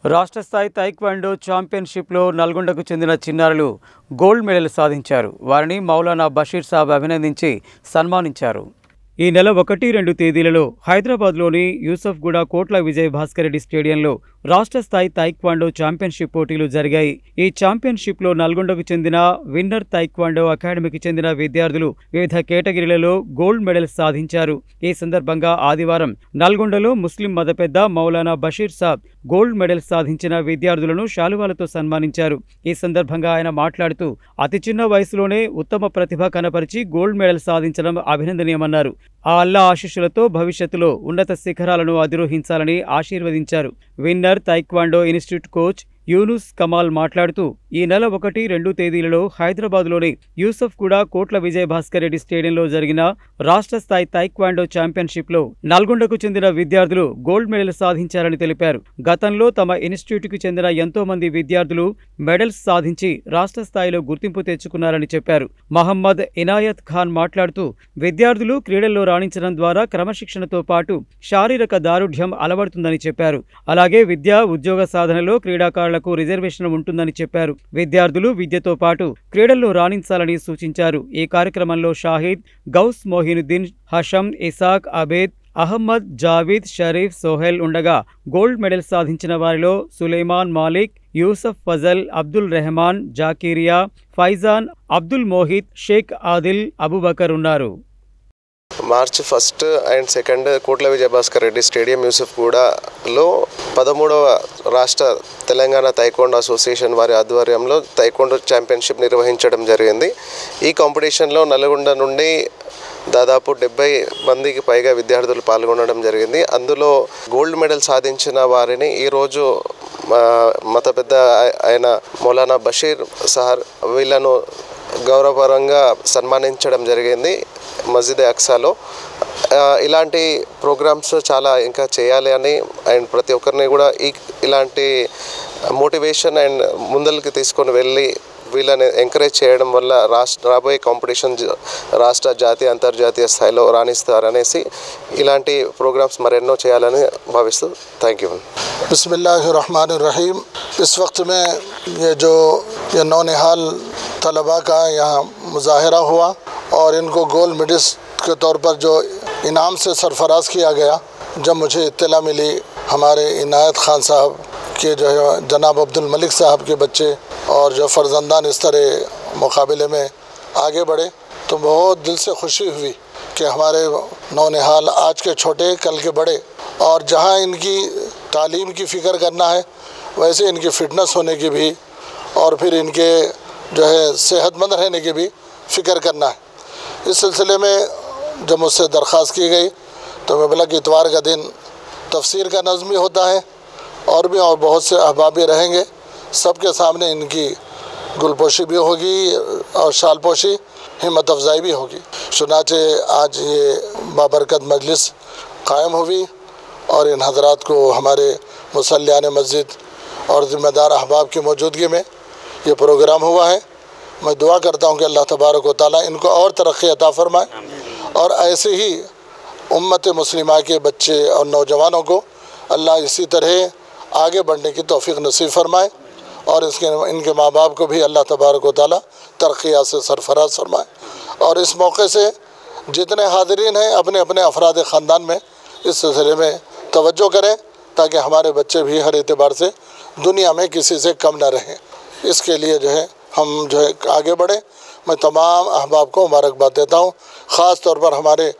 రాష్ట్ర స్థాయి తైక్వాండో ఛాంపియన్షిప్లో నల్గొండకు చెందిన చిన్నారులు గోల్డ్ మెడల్ సాధించారు. వారిని మౌలానా బషీర్ సాబ్ అభినందించి సన్మానించారు. ఈ నెల 1-2 తేదీలలో హైదరాబాద్లోని యూసఫ్గూడ కోట్ల విజయ్ భాస్కర్ రెడ్డి స్టేడియంలో రాష్ట్ర స్థాయి తైక్వాండో ఛాంపియన్షిప్ పోటీలు జరిగాయి. ఈ ఛాంపియన్షిప్లో నల్గొండకు చెందిన విన్నర్ తైక్వాండో అకాడమీకి చెందిన విద్యార్థులు వివిధ కేటగిరీలలో గోల్డ్ మెడల్ సాధించారు. ఈ సందర్భంగా ఆదివారం నల్గొండలో ముస్లిం మత పెద్ద మౌలానా బషీర్ సాబ్ గోల్డ్ మెడల్ సాధించిన విద్యార్థులను శాలువాలతో సన్మానించారు. ఈ సందర్భంగా ఆయన మాట్లాడుతూ అతి చిన్న వయసులోనే ఉత్తమ ప్రతిభ కనపరిచి గోల్డ్ మెడల్ సాధించడం అభినందనీయమన్నారు. ఆ అల్లా ఆశీస్సులతో భవిష్యత్తులో ఉన్నత శిఖరాలను అధిరోహించాలని ఆశీర్వదించారు. Winner taekwondo institute coach Yunus Kamal మాట్లాడుతూ ఈ నెల 1-2 తేదీలలో హైదరాబాద్లోని యూసఫ్గూడ కోట్ల విజయ్ భాస్కర్ రెడ్డి స్టేడియంలో జరిగిన రాష్ట్ర స్థాయి తైక్వాండో ఛాంపియన్షిప్లో నల్గొండకు చెందిన విద్యార్థులు గోల్డ్ మెడల్ సాధించారని తెలిపారు. గతంలో తమ ఇన్స్టిట్యూట్కు చెందిన ఎంతో మంది విద్యార్థులు మెడల్స్ సాధించి రాష్ట్ర స్థాయిలో గుర్తింపు తెచ్చుకున్నారని చెప్పారు. మహమ్మద్ ఇనాయత్ ఖాన్ మాట్లాడుతూ విద్యార్థులు క్రీడల్లో రాణించడం ద్వారా క్రమశిక్షణతో పాటు శారీరక దారుఢ్యం అలవడుతుందని చెప్పారు. అలాగే విద్యా ఉద్యోగ సాధనలో క్రీడాకారులకు రిజర్వేషన్ ఉంటుందని చెప్పారు. విద్యార్థులు విద్యతో పాటు క్రీడల్లో రాణించాలని సూచించారు. ఈ కార్యక్రమంలో షాహిద్, గౌస్ మొహినుద్దీన్, హషం, ఇసాక్, అబేద్, అహ్మద్, జావీద్, షరీఫ్, సోహెల్ ఉండగా గోల్డ్ మెడల్ సాధించిన వారిలో సులైమాన్ మాలిక్, యూసఫ్ ఫజల్, అబ్దుల్ రెహమాన్, జాకీరియా, ఫైజాన్, అబ్దుల్ మోహిత్, షేక్ ఆదిల్, అబూబకర్ ఉన్నారు. మార్చ్ 1 అండ్ 2 కోట్ల విజయ్ భాస్కర్ రెడ్డి స్టేడియం యూసఫ్గూడలో 13వ రాష్ట్ర తెలంగాణ తైక్వాండో అసోసియేషన్ వారి ఆధ్వర్యంలో తైక్వాండో ఛాంపియన్షిప్ నిర్వహించడం జరిగింది. ఈ కాంపిటీషన్లో నల్గొండ నుండి దాదాపు 70 మందికి పైగా విద్యార్థులు పాల్గొనడం జరిగింది. అందులో గోల్డ్ మెడల్ సాధించిన వారిని ఈరోజు మత పెద్ద అయిన మౌలానా బషీర్ సార్ వీళ్ళను గౌరవపరంగా సన్మానించడం జరిగింది మస్జిద్ అక్సాలో. ఇలాంటి ప్రోగ్రామ్స్ చాలా ఇంకా చేయాలి అని అండ్ ప్రతి ఒక్కరిని కూడా ఇలాంటి మోటివేషన్ అండ్ ముందరికి తీసుకొని వెళ్ళి వీళ్ళని ఎంకరేజ్ చేయడం వల్ల రాబోయే కాంపిటీషన్ రాష్ట్ర జాతీయ అంతర్జాతీయ స్థాయిలో రాణిస్తారనేసి ఇలాంటి ప్రోగ్రామ్స్ మరెన్నో చేయాలని భావిస్తూ థ్యాంక్ యూ. बिस्मिल्लाहिर्रहमानिर्रहीम। इस वक्त में ये नौनिहाल तलबा का यहाँ मुजाहरा हुआ और इनको गोल्ड मेडलिस्ट के तौर पर जो इनाम से सरफराज किया गया, जब मुझे इत्तला मिली हमारे इनायत खान साहब के जो है जनाब अब्दुल मलिक साहब के बच्चे और जो फर्जंदान इस तरह मुकाबले में आगे बढ़े तो बहुत दिल से खुशी हुई कि हमारे नौनिहाल आज के छोटे कल के बड़े, और जहाँ इनकी तालीम की फ़िक्र करना है वैसे इनकी फ़िटनेस होने की भी और फिर इनके जो है सेहतमंद रहने की भी फ़िक्र करना है। इस सिलसिले में जब मुझसे दरख्वास्त की गई तो मैं बोला कि इतवार का दिन तफसीर का नज़्मी होता है और बहुत से अहबाब भी रहेंगे, सबके सामने इनकी गुलपोशी भी होगी और शालपोशी हिम्मत अफजाई भी होगी। चुनाचे आज ये बाबरकत मजलिस कायम हुई और इन हजरात को हमारे मुसल्लियान मस्जिद और ज़िम्मेदार अहबाब की मौजूदगी में ये प्रोग्राम हुआ है। मैं दुआ करता हूँ कि अल्लाह तबारक व तआला इनको और तरक्की अता फरमाए और ऐसे ही उम्मत मुस्लिमा के बच्चे और नौजवानों को अल्लाह इसी तरह आगे बढ़ने की तौफीक नसीब फरमाए और इनके माँ बाप को भी अल्लाह तबारक व तआला तरक्कियात से सरफराज फरमाए। और इस मौके से जितने हाज़रीन हैं अपने अपने अफराद ख़ानदान में इस सिलसिले में तवज्जो करें ताकि हमारे बच्चे भी हर एतबार से दुनिया में किसी से कम न रहें। इसके लिए जो है हम जो है आगे बढ़े। मैं तमाम अहबाब को मुबारकबाद देता हूँ, ख़ास तौर पर हमारे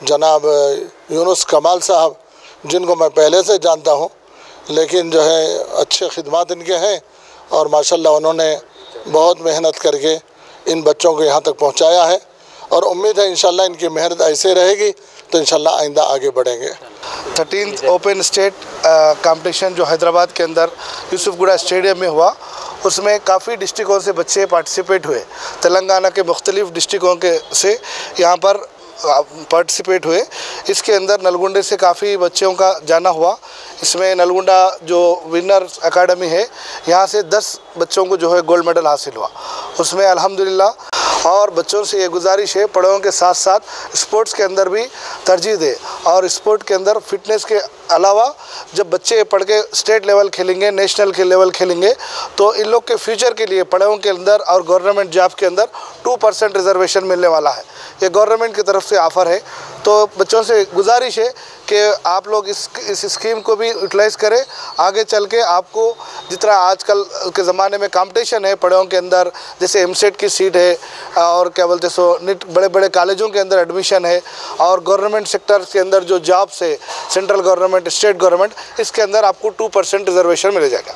जनाब यूनुस कमाल साहब जिनको मैं पहले से जानता हूँ, लेकिन जो है अच्छे खिदमात इनके हैं और माशाल्लाह उन्होंने बहुत मेहनत करके इन बच्चों को यहाँ तक पहुँचाया है और उम्मीद है इंशाल्लाह इनकी मेहनत ऐसे रहेगी तो इंशाल्लाह आइंदा आगे बढ़ेंगे। 13th ओपन स्टेट कंपटीशन जो हैदराबाद के अंदर यूसुफगुड़ा स्टेडियम में हुआ, उसमें काफ़ी डिस्ट्रिक्टों से बच्चे पार्टिसिपेट हुए। तेलंगाना के मुख्तलिफ़ डिस्ट्रिक्टों के से यहाँ पर पार्टिसिपेट हुए। इसके अंदर नलगुंडे से काफ़ी बच्चों का जाना हुआ। इसमें नलगुंडा जो विनर एकेडमी है यहाँ से 10 बच्चों को जो है गोल्ड मेडल हासिल हुआ। उसमें अल्हम्दुलिल्लाह और बच्चों से ये गुजारिश है पढ़ाई के साथ साथ स्पोर्ट्स के अंदर भी तरजीह दे, और स्पोर्ट के अंदर फिटनेस के अलावा जब बच्चे पढ़ के स्टेट लेवल खेलेंगे, नेशनल के लेवल खेलेंगे, तो इन लोग के फ्यूचर के लिए पढ़ाई के अंदर और गवर्नमेंट जॉब के अंदर 2% रिजर्वेशन मिलने वाला है। ये गवर्नमेंट की तरफ से ऑफ़र है। तो बच्चों से गुजारिश है कि आप लोग इस स्कीम को भी यूटिलाइज़ करें। आगे चल के आपको जितना आजकल के ज़माने में कंपटीशन है पढ़ाई के अंदर, जैसे एमसेट की सीट है और क्या बोलते सो नीट बड़े बड़े कॉलेजों के अंदर एडमिशन है, और गवर्नमेंट सेक्टर के अंदर जो जॉब्स है, सेंट्रल गवर्नमेंट, स्टेट गवर्नमेंट, इसके अंदर आपको 2% रिजर्वेशन मिल जाएगा।